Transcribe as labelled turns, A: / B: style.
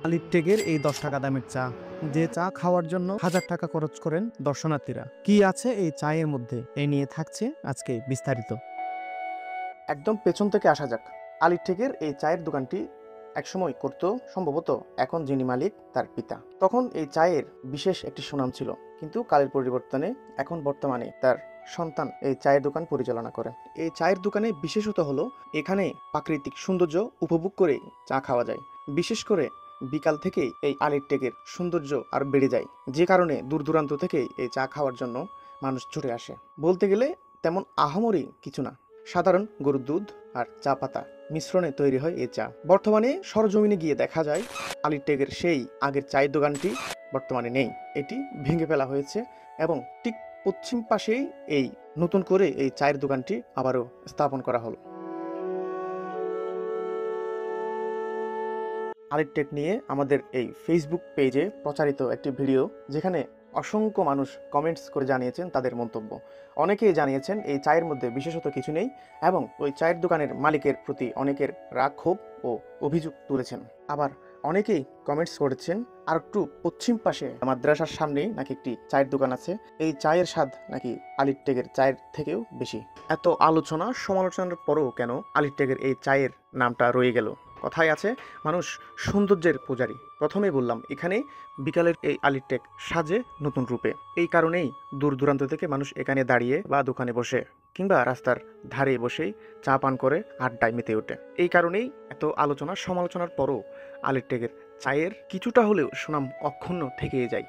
A: আলিপটেগের এই 10 টাকা দামের চা, যে চা খাওয়ার জন্য হাজার টাকা খরচ করেন দর্শনার্থীরা। কি আছে এই চায়ের মধ্যে, এই নিয়ে থাকছে আজকে বিস্তারিত।
B: একদম পেছন থেকে আসা যাক। আলিঠেকের এই চায়ের দোকানটি একসময় করত সম্ভবত এখন যিনি মালিক তার পিতা। তখন এই চায়ের বিশেষ একটি সুনাম ছিল, কিন্তু কালের পরিবর্তনে এখন বর্তমানে তার সন্তান এই চায়ের দোকান পরিচালনা করে। এই চায়ের দোকানে বিশেষত হলো এখানে প্রাকৃতিক সৌন্দর্য উপভোগ করে চা খাওয়া যায়। বিশেষ করে বিকাল থেকেই এই আলিঠেকের সৌন্দর্য আর বেড়ে যায়, যে কারণে দূর দূরান্ত থেকে এই চা খাওয়ার জন্য মানুষ ছুটে আসে। বলতে গেলে তেমন আহামরি কিছু না, সাধারণ গরুর দুধ আর চা পাতা মিশ্রণে তৈরি হয় এই চা। বর্তমানে সরজমিনে গিয়ে দেখা যায় আলিটেকের সেই আগের চায়ের দোকানটি বর্তমানে নেই, এটি ভেঙে ফেলা হয়েছে এবং ঠিক পশ্চিম পাশেই এই নতুন করে এই চায়ের দোকানটি আবারও স্থাপন করা হলো। আলিটেক নিয়ে আমাদের এই ফেসবুক পেজে প্রচারিত একটি ভিডিও, যেখানে অসংখ্য মানুষ কমেন্টস করে জানিয়েছেন তাদের মন্তব্য। অনেকেই জানিয়েছেন এই চায়ের মধ্যে বিশেষত কিছু নেই এবং ওই চায়ের দোকানের মালিকের প্রতি অনেকের রাগ ক্ষোভ ও অভিযোগ তুলেছেন। আবার অনেকেই কমেন্টস করেছেন আর একটু পশ্চিম পাশে মাদ্রাসার সামনেই নাকি একটি চায়ের দোকান আছে, এই চায়ের স্বাদ নাকি আলিটেকের চায়ের থেকেও বেশি। এত আলোচনা সমালোচনার পরেও কেন আলিটেকের এই চায়ের নামটা রয়ে গেল? কথায় আছে, মানুষ সৌন্দর্যের পূজারী। প্রথমেই বললাম, এখানে বিকালের এই আলিটেক সাজে নতুন রূপে। এই কারণেই দূর দূরান্ত থেকে মানুষ এখানে দাঁড়িয়ে বা দোকানে বসে কিংবা রাস্তার ধারে বসেই চা পান করে আড্ডায় মেতে ওঠে। এই কারণেই এত আলোচনা সমালোচনার পরও আলিটেকের চায়ের কিছুটা হলেও সুনাম অক্ষুণ্ণ থেকেই যায়।